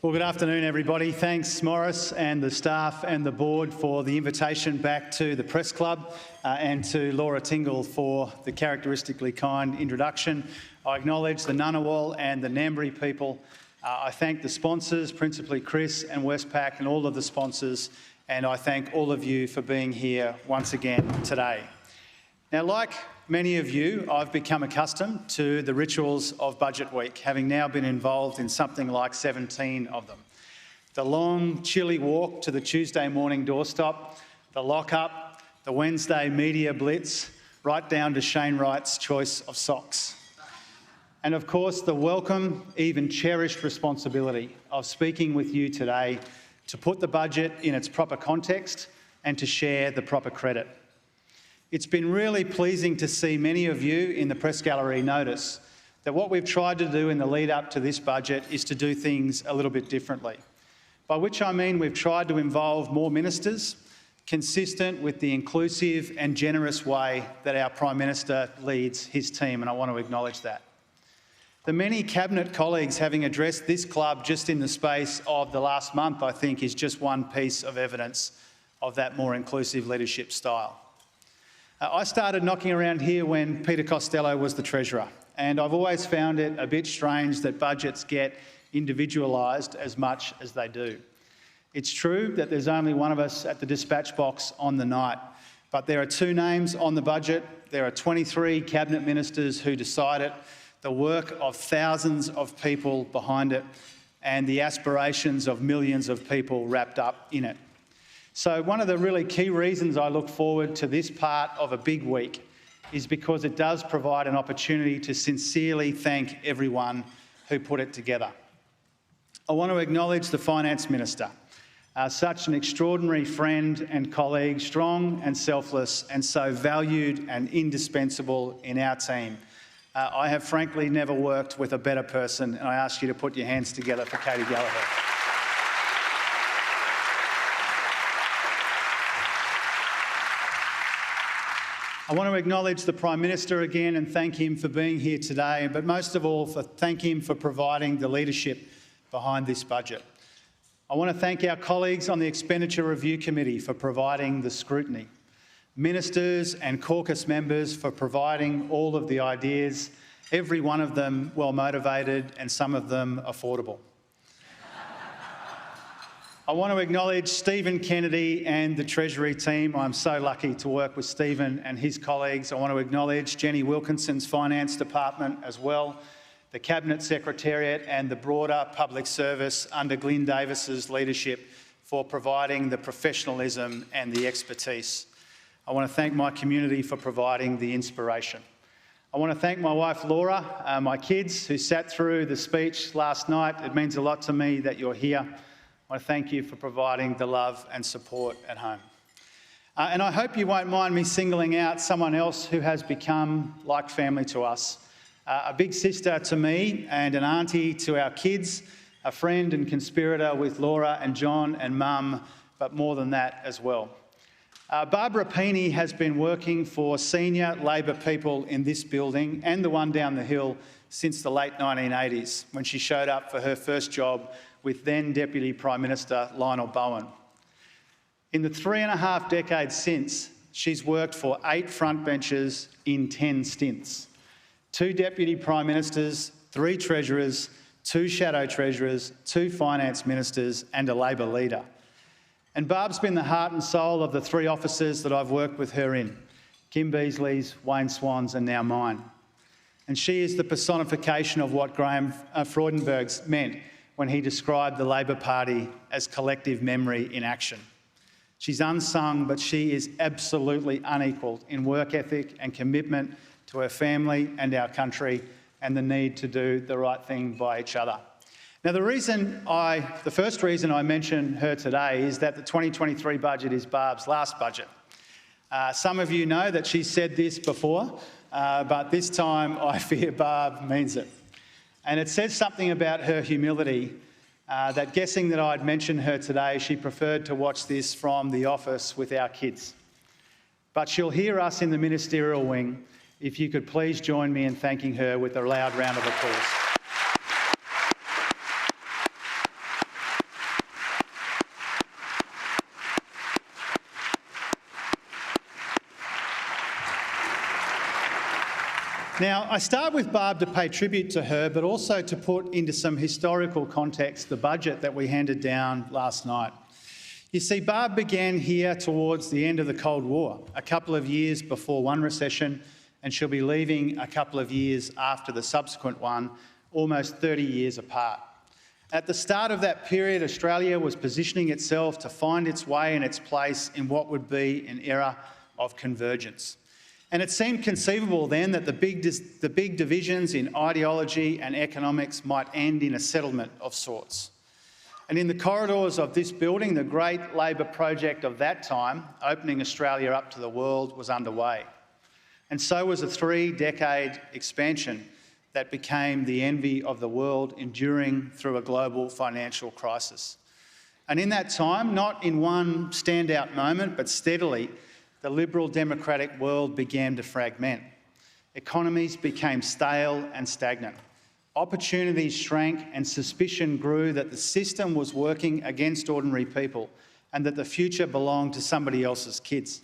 Well, good afternoon, everybody. Thanks, Morris and the staff and the board for the invitation back to the Press Club and to Laura Tingle for the characteristically kind introduction. I acknowledge the Ngunnawal and the Ngambri people. I thank the sponsors, principally Chris and Westpac and all of the sponsors, and I thank all of you for being here once again today. Now, like many of you, I've become accustomed to the rituals of Budget Week, having now been involved in something like 17 of them. The long, chilly walk to the Tuesday morning doorstop, the lock-up, the Wednesday media blitz, right down to Shane Wright's choice of socks. And of course, the welcome, even cherished responsibility of speaking with you today to put the budget in its proper context and to share the proper credit. It's been really pleasing to see many of you in the press gallery notice that what we've tried to do in the lead up to this budget is to do things a little bit differently. By which I mean we've tried to involve more ministers, consistent with the inclusive and generous way that our Prime Minister leads his team, and I want to acknowledge that. The many Cabinet colleagues having addressed this club just in the space of the last month, I think, is just one piece of evidence of that more inclusive leadership style. I started knocking around here when Peter Costello was the Treasurer, and I've always found it a bit strange that budgets get individualised as much as they do. It's true that there's only one of us at the dispatch box on the night, but there are two names on the budget, there are 23 Cabinet Ministers who decide it, the work of thousands of people behind it, and the aspirations of millions of people wrapped up in it. So one of the really key reasons I look forward to this part of a big week is because it does provide an opportunity to sincerely thank everyone who put it together. I want to acknowledge the Finance Minister, such an extraordinary friend and colleague, strong and selfless and so valued and indispensable in our team. I have frankly never worked with a better person, and I ask you to put your hands together for Katie Gallagher. I want to acknowledge the Prime Minister again and thank him for being here today, but most of all, thank him for providing the leadership behind this budget. I want to thank our colleagues on the Expenditure Review Committee for providing the scrutiny, ministers and caucus members for providing all of the ideas, every one of them well motivated and some of them affordable. I want to acknowledge Stephen Kennedy and the Treasury team. I'm so lucky to work with Stephen and his colleagues. I want to acknowledge Jenny Wilkinson's Finance Department as well, the Cabinet Secretariat and the broader public service under Glyn Davis's leadership for providing the professionalism and the expertise. I want to thank my community for providing the inspiration. I want to thank my wife Laura, my kids who sat through the speech last night. It means a lot to me that you're here. I want to thank you for providing the love and support at home. And I hope you won't mind me singling out someone else who has become like family to us. A big sister to me and an auntie to our kids, a friend and conspirator with Laura and John and Mum, but more than that as well. Barbara Peeney has been working for senior Labor people in this building and the one down the hill since the late 1980s, when she showed up for her first job with then Deputy Prime Minister Lionel Bowen. In the 3.5 decades since, she's worked for 8 frontbenchers in 10 stints, 2 Deputy Prime Ministers, 3 Treasurers, 2 Shadow Treasurers, 2 Finance Ministers and a Labor leader. And Barb's been the heart and soul of the 3 offices that I've worked with her in, Kim Beazley's, Wayne Swan's and now mine. And she is the personification of what Graham Freudenberg's meant when he described the Labor Party as collective memory in action. She's unsung, but she is absolutely unequalled in work ethic and commitment to her family and our country and the need to do the right thing by each other. Now, the first reason I mention her today is that the 2023 budget is Barb's last budget. Some of you know that she's said this before, but this time I fear Barb means it. And it says something about her humility, that guessing that I'd mention her today, she preferred to watch this from the office with our kids. But she'll hear us in the ministerial wing. If you could please join me in thanking her with a loud round of applause. Now, I start with Barb to pay tribute to her, but also to put into some historical context the budget that we handed down last night. You see, Barb began here towards the end of the Cold War, a couple of years before one recession, and she'll be leaving a couple of years after the subsequent one, almost 30 years apart. At the start of that period, Australia was positioning itself to find its way and its place in what would be an era of convergence. And it seemed conceivable then that the big divisions in ideology and economics might end in a settlement of sorts. And in the corridors of this building, the great Labor project of that time, opening Australia up to the world, was underway. And so was a 3-decade expansion that became the envy of the world, enduring through a global financial crisis. And in that time, not in one standout moment, but steadily, the liberal democratic world began to fragment. Economies became stale and stagnant. Opportunities shrank and suspicion grew that the system was working against ordinary people and that the future belonged to somebody else's kids.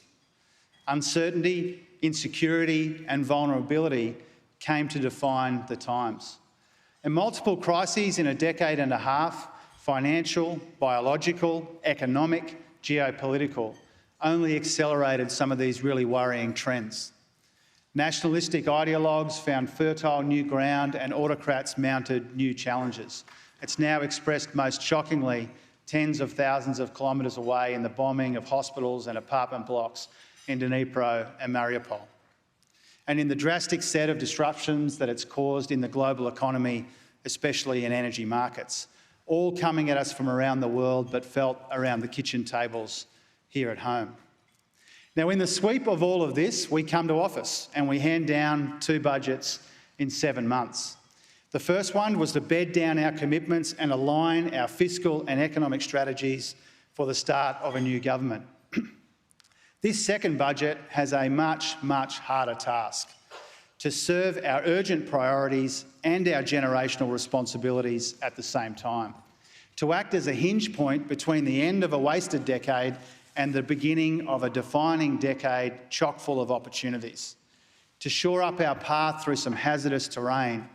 Uncertainty, insecurity and vulnerability came to define the times. And multiple crises in a decade and a half, financial, biological, economic, geopolitical, only accelerated some of these really worrying trends. Nationalistic ideologues found fertile new ground and autocrats mounted new challenges. It's now expressed most shockingly tens of thousands of kilometres away in the bombing of hospitals and apartment blocks in Dnipro and Mariupol, and in the drastic set of disruptions that it's caused in the global economy, especially in energy markets, all coming at us from around the world but felt around the kitchen tables here at home. Now, in the sweep of all of this, we come to office and we hand down 2 budgets in 7 months. The first one was to bed down our commitments and align our fiscal and economic strategies for the start of a new government. This second budget has a much harder task: to serve our urgent priorities and our generational responsibilities at the same time, to act as a hinge point between the end of a wasted decade and the beginning of a defining decade chock full of opportunities, to shore up our path through some hazardous terrain,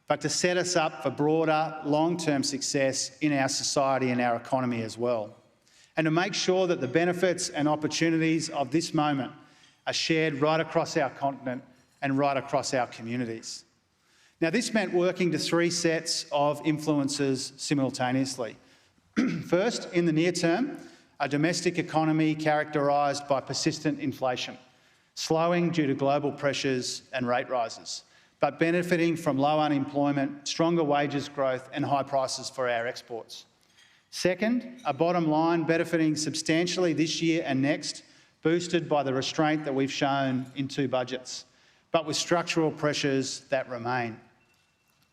but to set us up for broader, long-term success in our society and our economy as well, and to make sure that the benefits and opportunities of this moment are shared right across our continent and right across our communities. Now, this meant working to 3 sets of influences simultaneously. First, in the near term, a domestic economy characterised by persistent inflation, slowing due to global pressures and rate rises, but benefiting from low unemployment, stronger wages growth and high prices for our exports. Second, a bottom line benefiting substantially this year and next, boosted by the restraint that we've shown in 2 budgets, but with structural pressures that remain.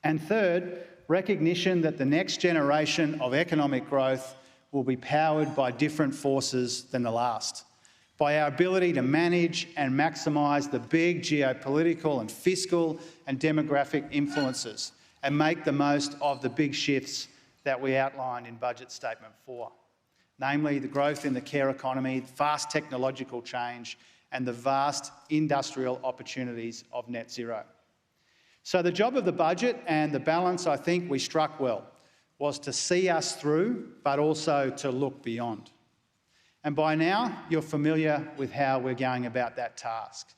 And third, recognition that the next generation of economic growth will be powered by different forces than the last, by our ability to manage and maximise the big geopolitical and fiscal and demographic influences and make the most of the big shifts that we outlined in Budget Statement 4, namely the growth in the care economy, fast technological change and the vast industrial opportunities of net zero. So the job of the budget and the balance I think we struck well was to see us through, but also to look beyond. And by now, you're familiar with how we're going about that task.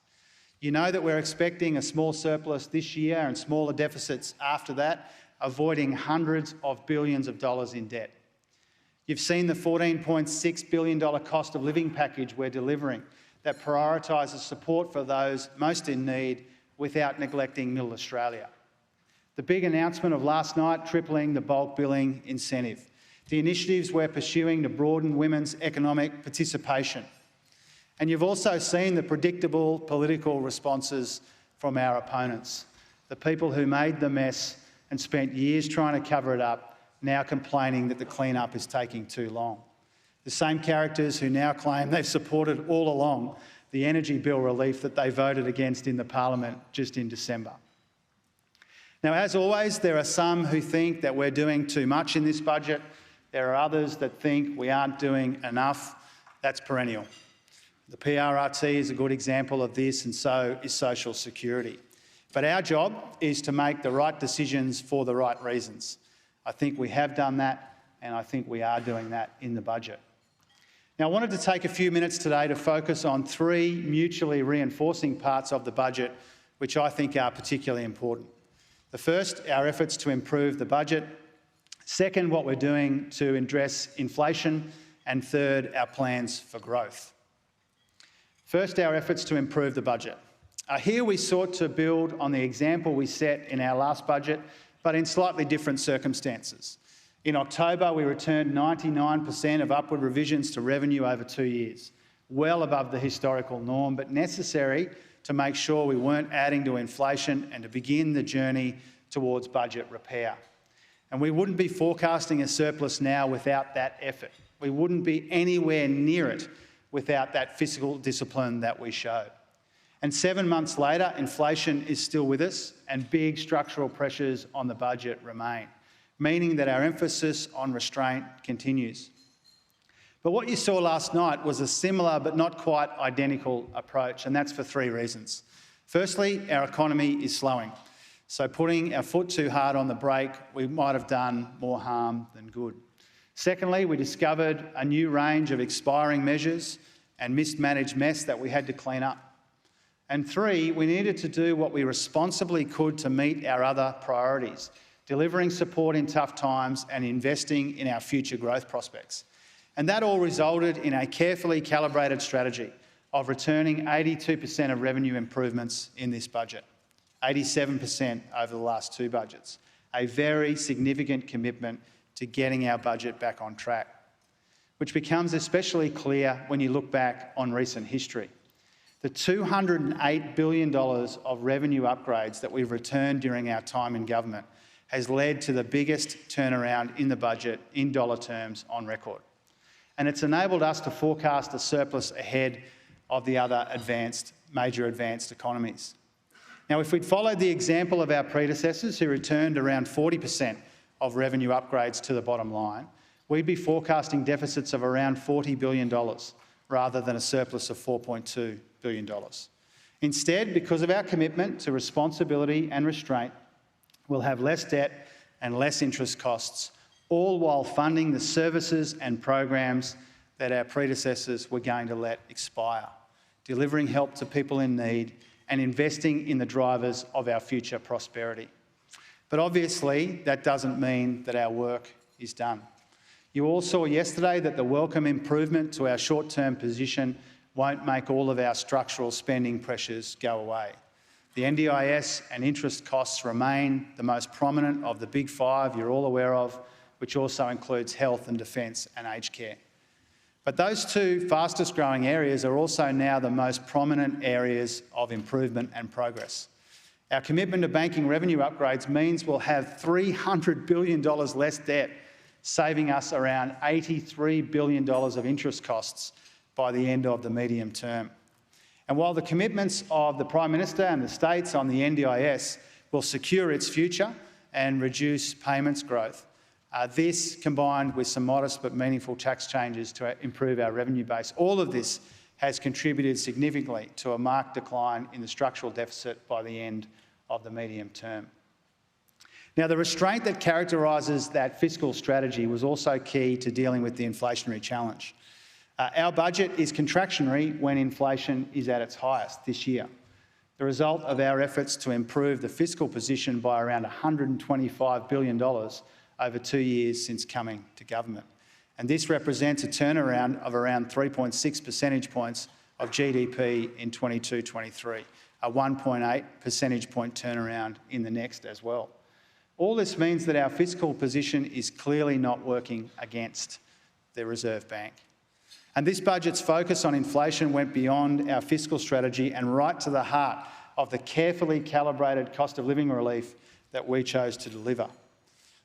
You know that we're expecting a small surplus this year and smaller deficits after that, avoiding hundreds of billions of dollars in debt. You've seen the $14.6 billion cost of living package we're delivering that prioritises support for those most in need without neglecting middle Australia. The big announcement of last night, tripling the bulk billing incentive. The initiatives we're pursuing to broaden women's economic participation. And you've also seen the predictable political responses from our opponents. The people who made the mess and spent years trying to cover it up, now complaining that the clean-up is taking too long. The same characters who now claim they've supported all along the energy bill relief that they voted against in the Parliament just in December. Now, as always, there are some who think that we're doing too much in this budget. There are others that think we aren't doing enough. That's perennial. The PRRT is a good example of this, and so is social security. But our job is to make the right decisions for the right reasons. I think we have done that, and I think we are doing that in the budget. Now, I wanted to take a few minutes today to focus on three mutually reinforcing parts of the budget which I think are particularly important. The first, our efforts to improve the budget. Second, what we're doing to address inflation. And third, our plans for growth. First, our efforts to improve the budget. Here we sought to build on the example we set in our last budget, but in slightly different circumstances. In October, we returned 99% of upward revisions to revenue over 2 years, well above the historical norm, but necessary to make sure we weren't adding to inflation and to begin the journey towards budget repair. And we wouldn't be forecasting a surplus now without that effort. We wouldn't be anywhere near it without that fiscal discipline that we showed. And 7 months later, inflation is still with us and big structural pressures on the budget remain, meaning that our emphasis on restraint continues. But what you saw last night was a similar but not quite identical approach, and that's for three reasons. Firstly, our economy is slowing. So putting our foot too hard on the brake, we might have done more harm than good. Secondly, we discovered a new range of expiring measures and mismanaged mess that we had to clean up. And three, we needed to do what we responsibly could to meet our other priorities, delivering support in tough times and investing in our future growth prospects. And that all resulted in a carefully calibrated strategy of returning 82% of revenue improvements in this budget, 87% over the last two budgets, a very significant commitment to getting our budget back on track, which becomes especially clear when you look back on recent history. The $208 billion of revenue upgrades that we've returned during our time in government has led to the biggest turnaround in the budget in dollar terms on record. And it's enabled us to forecast a surplus ahead of the other major advanced economies. Now, if we'd followed the example of our predecessors who returned around 40% of revenue upgrades to the bottom line, we'd be forecasting deficits of around $40 billion rather than a surplus of $4.2 billion. Instead, because of our commitment to responsibility and restraint, we'll have less debt and less interest costs, all while funding the services and programs that our predecessors were going to let expire, delivering help to people in need and investing in the drivers of our future prosperity. But obviously, that doesn't mean that our work is done. You all saw yesterday that the welcome improvement to our short-term position won't make all of our structural spending pressures go away. The NDIS and interest costs remain the most prominent of the big five you're all aware of, which also includes health and defence and aged care. But those two fastest growing areas are also now the most prominent areas of improvement and progress. Our commitment to banking revenue upgrades means we'll have $300 billion less debt, saving us around $83 billion of interest costs by the end of the medium term. And while the commitments of the Prime Minister and the states on the NDIS will secure its future and reduce payments growth, this, combined with some modest but meaningful tax changes to improve our revenue base, all of this has contributed significantly to a marked decline in the structural deficit by the end of the medium term. Now, the restraint that characterises that fiscal strategy was also key to dealing with the inflationary challenge. Our budget is contractionary when inflation is at its highest this year, the result of our efforts to improve the fiscal position by around $125 billion over 2 years since coming to government. And this represents a turnaround of around 3.6 percentage points of GDP in 22-23, a 1.8 percentage point turnaround in the next as well. All this means that our fiscal position is clearly not working against the Reserve Bank. And this budget's focus on inflation went beyond our fiscal strategy and right to the heart of the carefully calibrated cost of living relief that we chose to deliver.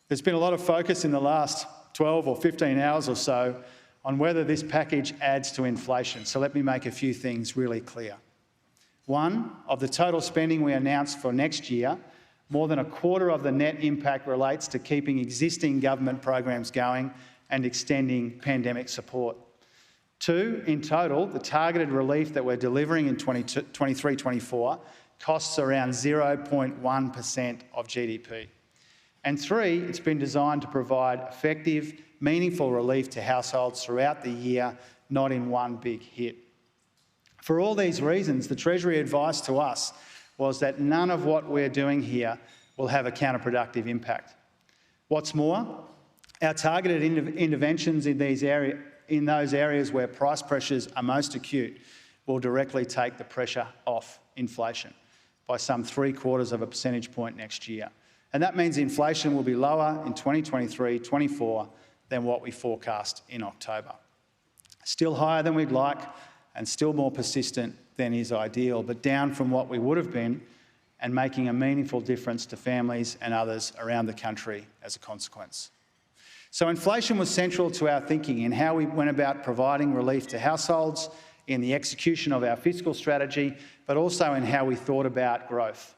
There's been a lot of focus in the last 12 or 15 hours or so on whether this package adds to inflation. So let me make a few things really clear. One, of the total spending we announced for next year, more than a quarter of the net impact relates to keeping existing government programs going and extending pandemic support. Two, in total, the targeted relief that we're delivering in 23-24 costs around 0.1% of GDP. And 3, it's been designed to provide effective, meaningful relief to households throughout the year, not in one big hit. For all these reasons, the Treasury advice to us was that none of what we're doing here will have a counterproductive impact. What's more, our targeted interventions in those areas where price pressures are most acute will directly take the pressure off inflation by some 3/4 of a percentage point next year. And that means inflation will be lower in 2023-24 than what we forecast in October. Still higher than we'd like and still more persistent than is ideal, but down from what we would have been and making a meaningful difference to families and others around the country as a consequence. So inflation was central to our thinking in how we went about providing relief to households, in the execution of our fiscal strategy, but also in how we thought about growth.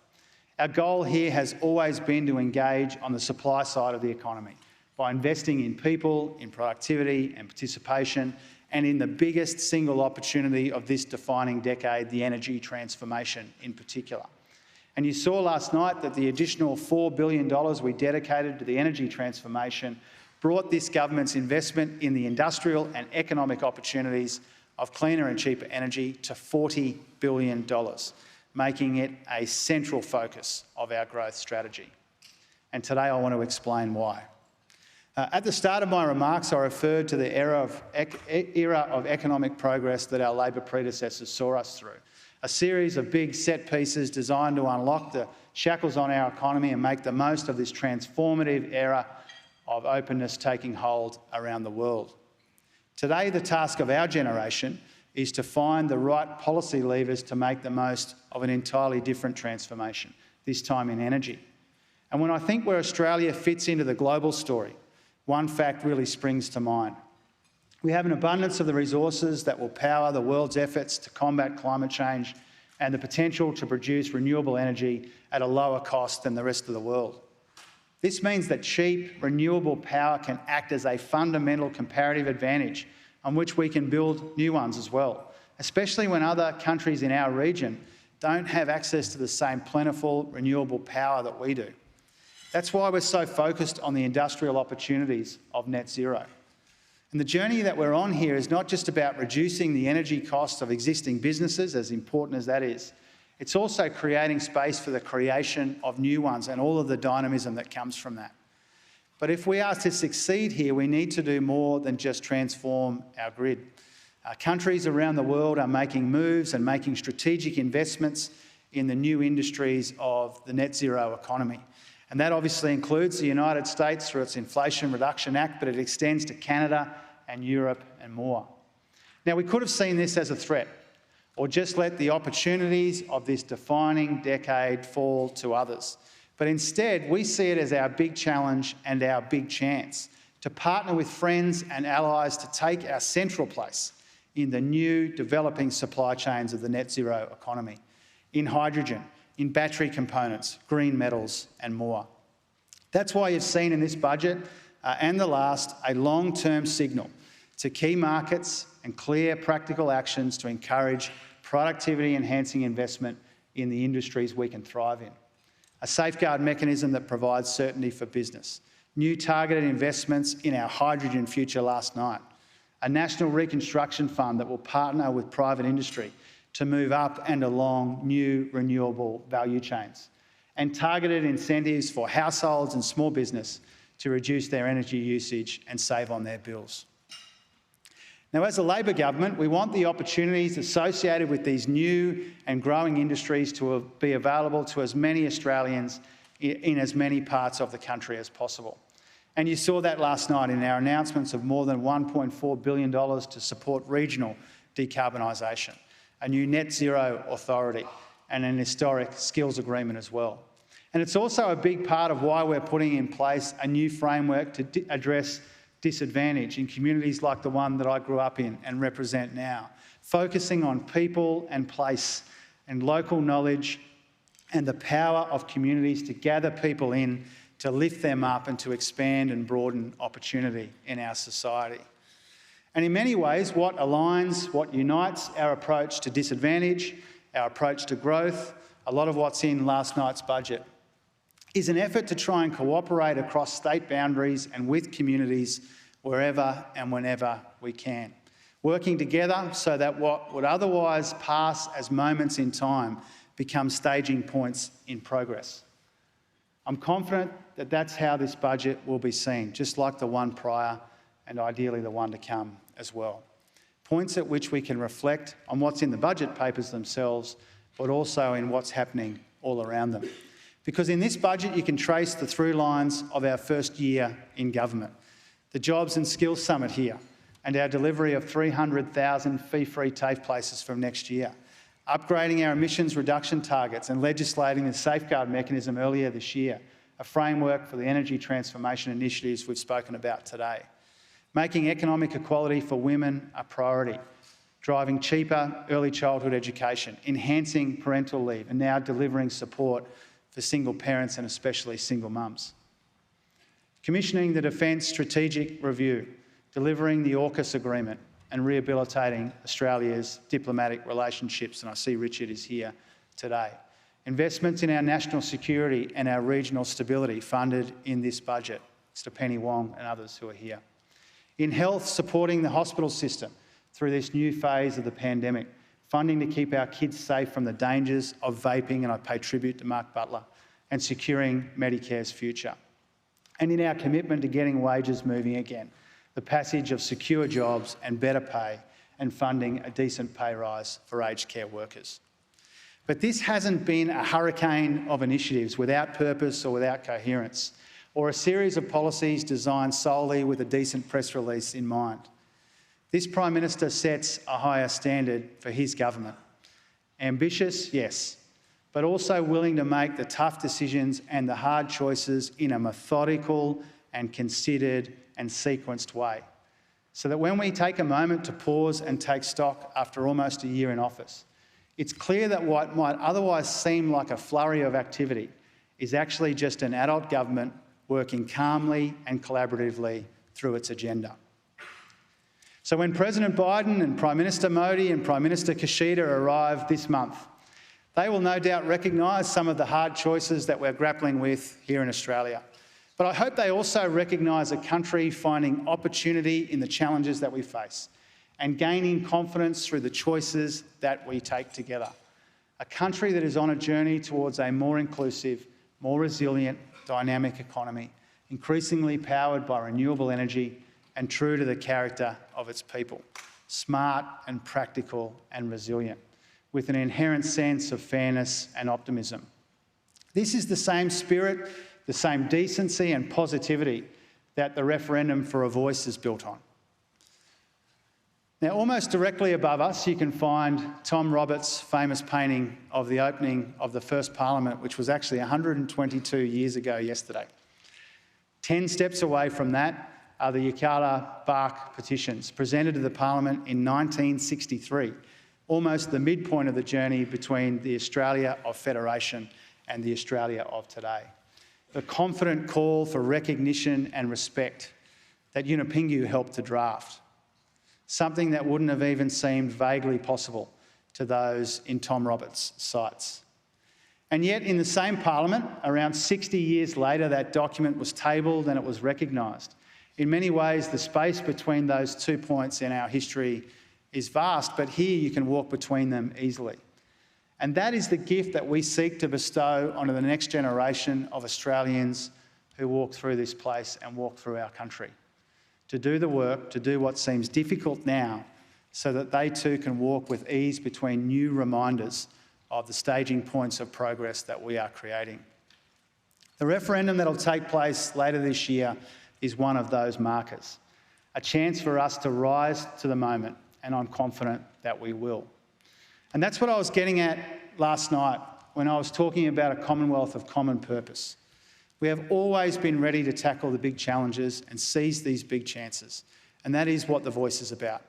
Our goal here has always been to engage on the supply side of the economy by investing in people, in productivity and participation, and in the biggest single opportunity of this defining decade, the energy transformation in particular. And you saw last night that the additional $4 billion we dedicated to the energy transformation brought this government's investment in the industrial and economic opportunities of cleaner and cheaper energy to $40 billion, making it a central focus of our growth strategy. And today I want to explain why. At the start of my remarks, I referred to the era of economic progress that our Labor predecessors saw us through, a series of big set pieces designed to unlock the shackles on our economy and make the most of this transformative era of openness taking hold around the world. Today, the task of our generation is to find the right policy levers to make the most of an entirely different transformation, this time in energy. And when I think where Australia fits into the global story, one fact really springs to mind. We have an abundance of the resources that will power the world's efforts to combat climate change and the potential to produce renewable energy at a lower cost than the rest of the world. This means that cheap, renewable power can act as a fundamental comparative advantage on which we can build new ones as well, especially when other countries in our region don't have access to the same plentiful renewable power that we do. That's why we're so focused on the industrial opportunities of net zero. And the journey that we're on here is not just about reducing the energy costs of existing businesses, as important as that is. It's also creating space for the creation of new ones and all of the dynamism that comes from that. But if we are to succeed here, we need to do more than just transform our grid. Countries around the world are making moves and making strategic investments in the new industries of the net zero economy. And that obviously includes the United States through its Inflation Reduction Act, but it extends to Canada and Europe and more. Now, we could have seen this as a threat, or just let the opportunities of this defining decade fall to others. But instead, we see it as our big challenge and our big chance to partner with friends and allies to take our central place in the new developing supply chains of the net zero economy, in hydrogen, in battery components, green metals and more. That's why you've seen in this budget and the last a long-term signal to key markets and clear practical actions to encourage productivity-enhancing investment in the industries we can thrive in. A safeguard mechanism that provides certainty for business. New targeted investments in our hydrogen future last night. A national reconstruction fund that will partner with private industry to move up and along new renewable value chains. And targeted incentives for households and small business to reduce their energy usage and save on their bills. Now, as a Labor government, we want the opportunities associated with these new and growing industries to be available to as many Australians in as many parts of the country as possible. And you saw that last night in our announcements of more than $1.4 billion to support regional decarbonisation, a new net zero authority and an historic skills agreement as well. And it's also a big part of why we're putting in place a new framework to address disadvantage in communities like the one that I grew up in and represent now, focusing on people and place and local knowledge and the power of communities to gather people in, to lift them up and to expand and broaden opportunity in our society. And in many ways, what aligns, what unites our approach to disadvantage, our approach to growth, a lot of what's in last night's budget, is an effort to try and cooperate across state boundaries and with communities wherever and whenever we can, working together so that what would otherwise pass as moments in time become staging points in progress. I'm confident that that's how this budget will be seen, just like the one prior and ideally the one to come as well. Points at which we can reflect on what's in the budget papers themselves, but also in what's happening all around them. Because in this budget, you can trace the through lines of our first year in government. The Jobs and Skills Summit here, and our delivery of 300,000 fee-free TAFE places from next year. Upgrading our emissions reduction targets and legislating the safeguard mechanism earlier this year, a framework for the energy transformation initiatives we've spoken about today. Making economic equality for women a priority, driving cheaper early childhood education, enhancing parental leave, and now delivering support for single parents and especially single mums. Commissioning the Defence Strategic Review, delivering the AUKUS agreement and rehabilitating Australia's diplomatic relationships, and I see Richard is here today. Investments in our national security and our regional stability funded in this budget. Mr Penny Wong and others who are here. In health, supporting the hospital system through this new phase of the pandemic, funding to keep our kids safe from the dangers of vaping, and I pay tribute to Mark Butler, and securing Medicare's future. And in our commitment to getting wages moving again, the passage of secure jobs and better pay, and funding a decent pay rise for aged care workers. But this hasn't been a hurricane of initiatives without purpose or without coherence, or a series of policies designed solely with a decent press release in mind. This Prime Minister sets a higher standard for his government. Ambitious, yes, but also willing to make the tough decisions and the hard choices in a methodical and considered and sequenced way, so that when we take a moment to pause and take stock after almost a year in office, it's clear that what might otherwise seem like a flurry of activity is actually just an adult government working calmly and collaboratively through its agenda. So when President Biden and Prime Minister Modi and Prime Minister Kishida arrive this month, they will no doubt recognise some of the hard choices that we're grappling with here in Australia. But I hope they also recognise a country finding opportunity in the challenges that we face and gaining confidence through the choices that we take together. A country that is on a journey towards a more inclusive, more resilient, dynamic economy, increasingly powered by renewable energy and true to the character of its people, smart and practical and resilient, with an inherent sense of fairness and optimism. This is the same spirit, the same decency and positivity that the referendum for a voice is built on. Now, almost directly above us, you can find Tom Roberts' famous painting of the opening of the first Parliament, which was actually 122 years ago yesterday. 10 steps away from that are the Yirrkala Bark petitions, presented to the Parliament in 1963, almost the midpoint of the journey between the Australia of Federation and the Australia of today. The confident call for recognition and respect that Yunupingu helped to draft, something that wouldn't have even seemed vaguely possible to those in Tom Roberts' sights. And yet, in the same Parliament, around 60 years later, that document was tabled and it was recognised. In many ways, the space between those 2 points in our history is vast, but here you can walk between them easily. And that is the gift that we seek to bestow onto the next generation of Australians who walk through this place and walk through our country. To do the work, to do what seems difficult now, so that they too can walk with ease between new reminders of the staging points of progress that we are creating. The referendum that will take place later this year is one of those markers, a chance for us to rise to the moment, and I'm confident that we will. And that's what I was getting at last night when I was talking about a Commonwealth of common purpose. We have always been ready to tackle the big challenges and seize these big chances. And that is what the Voice is about.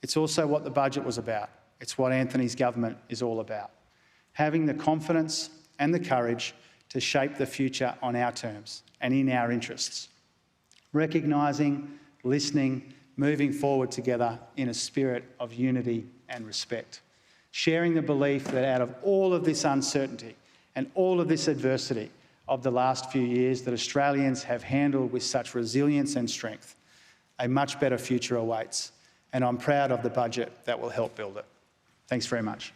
It's also what the budget was about. It's what Anthony's government is all about. Having the confidence and the courage to shape the future on our terms and in our interests. Recognising, listening, moving forward together in a spirit of unity and respect. Sharing the belief that out of all of this uncertainty, and all of this adversity of the last few years that Australians have handled with such resilience and strength. A much better future awaits, and I'm proud of the budget that will help build it. Thanks very much.